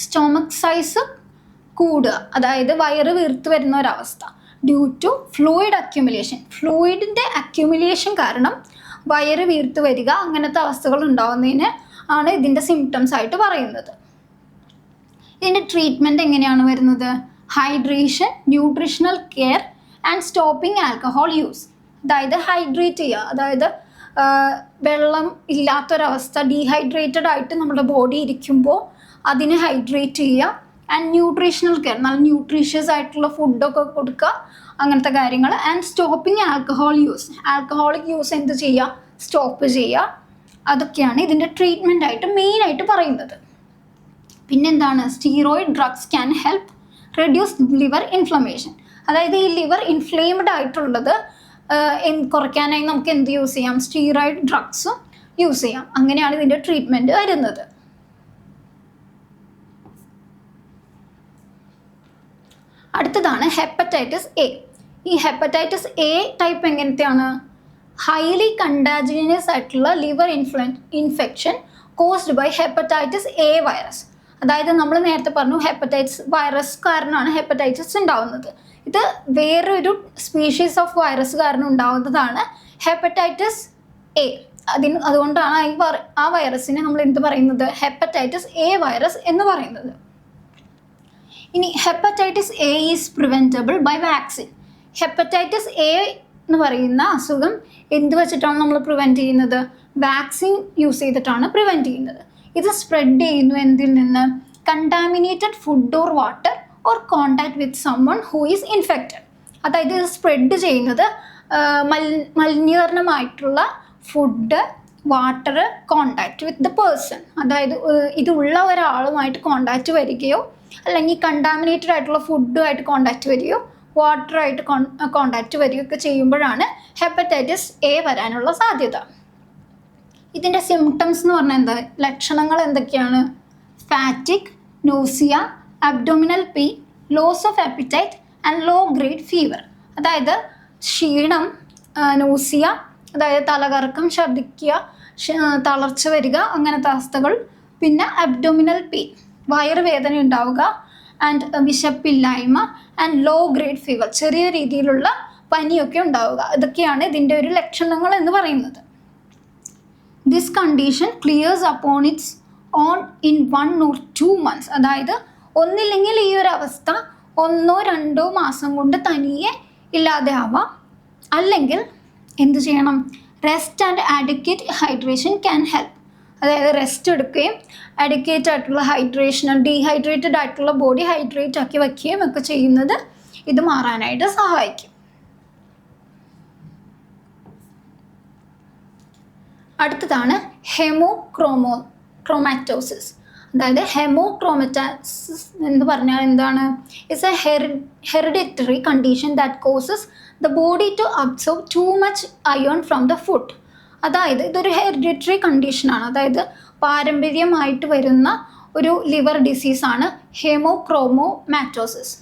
സ്റ്റൊമക് സൈസ് കൂടുക, അതായത് വയറ് വീർത്ത് വരുന്ന ഒരവസ്ഥ ഡ്യൂ ടു ഫ്ലൂയിഡ് അക്യുമുലേഷൻ. ഫ്ലൂയിഡിൻ്റെ അക്യുമുലേഷൻ കാരണം വയറ് വീർത്ത് വരിക, അങ്ങനത്തെ അവസ്ഥകൾ ഉണ്ടാവുന്നതിന് ആണ് ഇതിൻ്റെ സിംറ്റംസ് ആയിട്ട് പറയുന്നത്. ഇതിൻ്റെ ട്രീറ്റ്മെൻറ്റ് എങ്ങനെയാണ് വരുന്നത്? Hydration, nutritional care and stopping alcohol use. അതായത് ഹൈഡ്രേറ്റ് ചെയ്യുക, അതായത് വെള്ളം ഇല്ലാത്തൊരവസ്ഥ, ഡീഹൈഡ്രേറ്റഡ് ആയിട്ട് നമ്മുടെ ബോഡി ഇരിക്കുമ്പോൾ അതിനെ ഹൈഡ്രേറ്റ് ചെയ്യുക. ആൻഡ് ന്യൂട്രീഷണൽ കെയർ, നല്ല ന്യൂട്രീഷ്യസ് ആയിട്ടുള്ള ഫുഡൊക്കെ കൊടുക്കുക, അങ്ങനത്തെ കാര്യങ്ങൾ. And stopping alcohol use, alcoholic use എന്ത് ചെയ്യുക? സ്റ്റോപ്പ് ചെയ്യുക. അതൊക്കെയാണ് ഇതിൻ്റെ ട്രീറ്റ്മെൻ്റ് ആയിട്ട് മെയിനായിട്ട് പറയുന്നത്. പിന്നെന്താണ്? Steroid drugs can help reduce liver inflammation. അതായത് ഈ ലിവർ ഇൻഫ്ലെയിംഡ് ആയിട്ടുള്ളത് കുറയ്ക്കാനായി നമുക്ക് എന്ത് യൂസ് ചെയ്യാം? സ്റ്റീറോയിഡ് ഡ്രഗ്സും യൂസ് ചെയ്യാം. അങ്ങനെയാണ് ഇതിൻ്റെ ട്രീറ്റ്മെൻറ്റ് വരുന്നത്. അടുത്തതാണ് ഹെപ്പറ്റൈറ്റിസ് എ. ഈ ഹെപ്പറ്റൈറ്റിസ് എ ടൈപ്പ് എങ്ങനത്തെയാണ്? ഹൈലി കണ്ടാജിനിയസ് ആയിട്ടുള്ള liver infection caused by hepatitis A virus. അതായത് നമ്മൾ നേരത്തെ പറഞ്ഞു ഹെപ്പറ്റൈറ്റിസ് വൈറസ് കാരണമാണ് ഹെപ്പറ്റൈറ്റിസ് ഉണ്ടാവുന്നത്. ഇത് വേറൊരു സ്പീഷീസ് ഓഫ് വൈറസ് കാരണം ഉണ്ടാവുന്നതാണ് ഹെപ്പറ്റൈറ്റിസ് എ. അതുകൊണ്ടാണ് ആ വൈറസിനെ നമ്മൾ എന്ത് പറയുന്നത്? ഹെപ്പറ്റൈറ്റിസ് എ വൈറസ് എന്ന് പറയുന്നത്. ഇനി hepatitis A is preventable by vaccine. Hepatitis A എന്ന് പറയുന്ന അസുഖം എന്ത് വെച്ചിട്ടാണ് നമ്മൾ പ്രിവെൻറ്റ് ചെയ്യുന്നത്? വാക്സിൻ യൂസ് ചെയ്തിട്ടാണ് പ്രിവെൻറ്റ് ചെയ്യുന്നത്. ഇത് സ്പ്രെഡ് ചെയ്യുന്നു എന്തിൽ നിന്ന്? Contaminated food or water or contact with someone who is infected. അതായത് ഇത് സ്പ്രെഡ് ചെയ്യുന്നത് മലിനീകരണമായിട്ടുള്ള food, water, contact with the person. അതായത് ഇതുള്ള ഒരാളുമായിട്ട് കോണ്ടാക്റ്റ് വരികയോ അല്ലെങ്കിൽ കണ്ടാമിനേറ്റഡ് ആയിട്ടുള്ള ഫുഡുമായിട്ട് കോണ്ടാക്റ്റ് വരികയോ വാട്ടറായിട്ട് കോണ്ടാക്റ്റ് വരികയൊക്കെ ചെയ്യുമ്പോഴാണ് ഹെപ്പറ്റൈറ്റിസ് എ വരാനുള്ള സാധ്യത. ഇതിൻ്റെ സിംറ്റംസ് എന്ന് പറഞ്ഞാൽ എന്താ? ലക്ഷണങ്ങൾ എന്തൊക്കെയാണ്? Fatigue, nausea, abdominal pain, loss of appetite and low grade fever. അതായത് ക്ഷീണം, നോസിയ, അതായത് തലകറക്കം, ഛർദ്ദിക്കുക, തളർച്ച വരിക, അങ്ങനത്തെ അവസ്ഥകൾ. പിന്നെ അബ്ഡോമിനൽ പെയിൻ, വയറുവേദന ഉണ്ടാവുക, ആൻഡ് വിശപ്പില്ലായ്മ, ആൻഡ് ലോ ഗ്രേഡ് ഫീവർ, ചെറിയ രീതിയിലുള്ള പനിയൊക്കെ ഉണ്ടാവുക. ഇതൊക്കെയാണ് ഇതിൻ്റെ ഒരു ലക്ഷണങ്ങൾ എന്ന് പറയുന്നത്. This condition clears upon it's on in 1 or 2 months. അതായത് ഒന്നില്ലെങ്കിൽ ഈ ഒരു അവസ്ഥ 1 or 2 മാസം കൊണ്ട് തനിയെ ഇല്ലാതെ ആവാം. അല്ലെങ്കിൽ എന്ത് ചെയ്യണം? Rest and adequate hydration can help. അതായത് റെസ്റ്റ് എടുക്കുകയും അഡിക്വേറ്റ് ആയിട്ടുള്ള ഹൈഡ്രേഷൻ, ഡീഹൈഡ്രേറ്റഡ് ആയിട്ടുള്ള ബോഡി ഹൈഡ്രേറ്റ് ആക്കി വയ്ക്കുകയും ഒക്കെ ചെയ്യുന്നത് ഇത് മാറാനായിട്ട് സഹായിക്കും. അടുത്തതാണ് ഹെമോക്രോമാറ്റോസിസ്. അതായത് ഹെമോക്രോമാറ്റോസിസ് എന്ന് പറഞ്ഞാൽ എന്താണ്? It's a hereditary condition that causes the body to absorb too much iron from the food. അതായത് ഇതൊരു ഹെറിഡിറ്ററി കണ്ടീഷനാണ്, അതായത് പാരമ്പര്യമായിട്ട് വരുന്ന ഒരു ലിവർ ഡിസീസാണ് ഹെമോക്രോമോമാറ്റോസിസ്.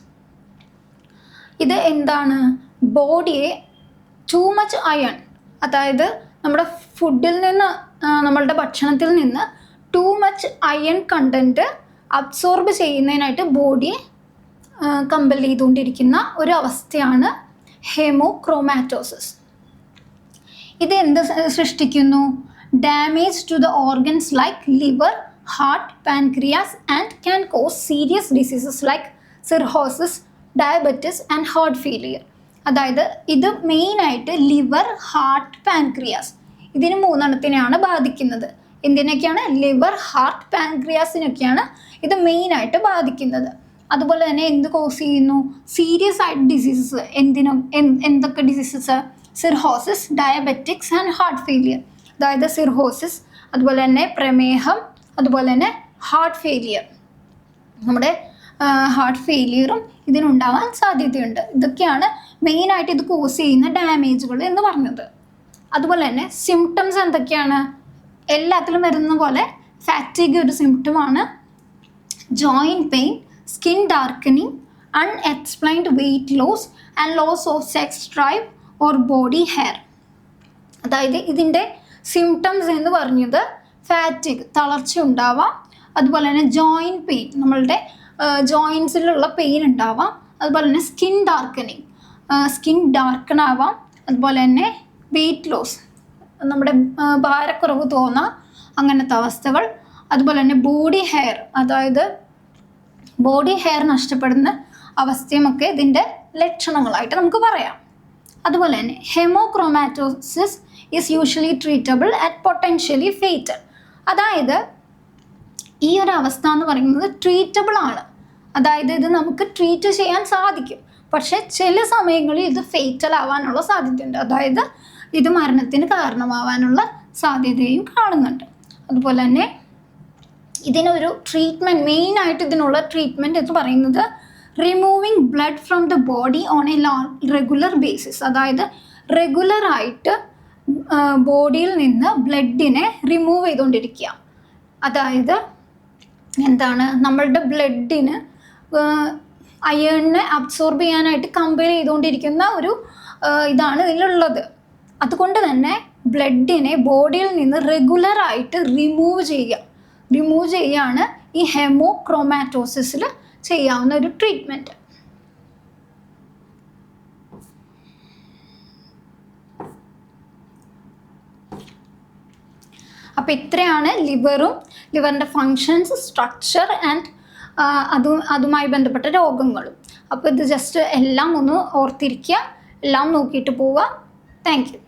ഇത് എന്താണ്? ബോഡിയെ ടൂ മച്ച് അയൺ, അതായത് നമ്മുടെ ഫുഡിൽ നിന്ന്, നമ്മളുടെ ഭക്ഷണത്തിൽ നിന്ന് too much iron content absorb ചെയ്യുന്നതിനായിട്ട് ബോഡിയെ കമ്പൽ ചെയ്തുകൊണ്ടിരിക്കുന്ന ഒരു അവസ്ഥയാണ് ഹെമോക്രോമാറ്റോസിസ്. ഇത് എന്ത് സൃഷ്ടിക്കുന്നു? Damage to the organs like liver, heart, pancreas and can cause serious diseases like cirrhosis, diabetes and heart failure. അതായത് ഇത് മെയിനായിട്ട് ലിവർ, ഹാർട്ട്, പാൻക്രിയാസ് ഇതിന് 3 ബാധിക്കുന്നത്. എന്തിനൊക്കെയാണ്? ലിവർ, ഹാർട്ട്, പാൻക്രിയാസിനൊക്കെയാണ് ഇത് മെയിനായിട്ട് ബാധിക്കുന്നത്. അതുപോലെ തന്നെ എന്ത് കോസ് ചെയ്യുന്നു? സീരിയസ് ആയിട്ട് ഡിസീസസ്. എന്തൊക്കെ diseases? Cirrhosis, diabetics and heart failure. അതായത് സിർഹോസിസ്, അതുപോലെ തന്നെ പ്രമേഹം, അതുപോലെ തന്നെ ഹാർട്ട് ഫെയിലിയർ. നമ്മുടെ ഹാർട്ട് ഫെയിലിയറും ഇതിനുണ്ടാവാൻ സാധ്യതയുണ്ട്. ഇതൊക്കെയാണ് മെയിനായിട്ട് ഇത് കോസ് ചെയ്യുന്ന ഡാമേജുകൾ എന്ന് പറഞ്ഞത്. അതുപോലെ തന്നെ സിംറ്റംസ് എന്തൊക്കെയാണ്? എല്ലാത്തിലും വരുന്ന പോലെ ഫാറ്റിഗ് ഒരു സിംറ്റമാണ്. Joint pain, skin darkening, unexplained weight loss and loss of sex drive or body hair. അതായത് ഇതിൻ്റെ സിംറ്റംസ് എന്ന് പറഞ്ഞത് ഫാറ്റിഗ്, തളർച്ച ഉണ്ടാവാം. അതുപോലെ തന്നെ ജോയിൻറ്റ് പെയിൻ, നമ്മളുടെ ജോയിൻസിലുള്ള പെയിൻ ഉണ്ടാവാം. അതുപോലെ തന്നെ സ്കിൻ ഡാർക്കൺ ആവാം. അതുപോലെ തന്നെ വെയ്റ്റ് ലോസ്, നമ്മുടെ ഭാരക്കുറവ് തോന്നാം, അങ്ങനത്തെ അവസ്ഥകൾ. അതുപോലെ തന്നെ ബോഡി ഹെയർ, അതായത് ബോഡി ഹെയർ നഷ്ടപ്പെടുന്ന അവസ്ഥയുമൊക്കെ ഇതിൻ്റെ ലക്ഷണങ്ങളായിട്ട് നമുക്ക് പറയാം. അതുപോലെ തന്നെ hemochromatosis is usually treatable at potentially fatal. അതായത് ഈ ഒരു അവസ്ഥ എന്ന് പറയുന്നത് ട്രീറ്റബിൾ ആണ്, അതായത് ഇത് നമുക്ക് ട്രീറ്റ് ചെയ്യാൻ സാധിക്കും. പക്ഷേ ചില സമയങ്ങളിൽ ഇത് ഫേറ്റൽ ആവാനുള്ള സാധ്യതയുണ്ട്, അതായത് ഇത് മരണത്തിന് കാരണമാവാനുള്ള സാധ്യതയും കാണുന്നുണ്ട്. അതുപോലെ തന്നെ ഇതിനൊരു ട്രീറ്റ്മെൻറ്റ്, മെയിനായിട്ട് ഇതിനുള്ള ട്രീറ്റ്മെൻറ്റ് എന്ന് പറയുന്നത് removing blood from the body on A regular basis. അതായത് റെഗുലറായിട്ട് ബോഡിയിൽ നിന്ന് ബ്ലഡിനെ റിമൂവ് ചെയ്തുകൊണ്ടിരിക്കുക. അതായത് എന്താണ്? നമ്മളുടെ ബ്ലഡിന് അയേണിനെ അബ്സോർബ് ചെയ്യാനായിട്ട് കമ്പയർ ചെയ്തുകൊണ്ടിരിക്കുന്ന ഒരു ഇതാണ് ഇതിലുള്ളത്. അതുകൊണ്ട് തന്നെ ബ്ലഡിനെ ബോഡിയിൽ നിന്ന് റെഗുലറായിട്ട് റിമൂവ് ചെയ്യുകയാണ് ഈ ഹെമോക്രോമാറ്റോസിസിൽ ചെയ്യാവുന്ന ഒരു ട്രീറ്റ്മെൻറ്റ്. അപ്പോൾ ഇത്രയാണ് ലിവറിൻ്റെ ഫങ്ഷൻസ്, സ്ട്രക്ചർ ആൻഡ് അതുമായി ബന്ധപ്പെട്ട രോഗങ്ങളും. അപ്പോൾ ഇത് ജസ്റ്റ് എല്ലാം ഒന്ന് ഓർത്തിരിക്കുക, എല്ലാം നോക്കിയിട്ട് പോവുക. Thank you.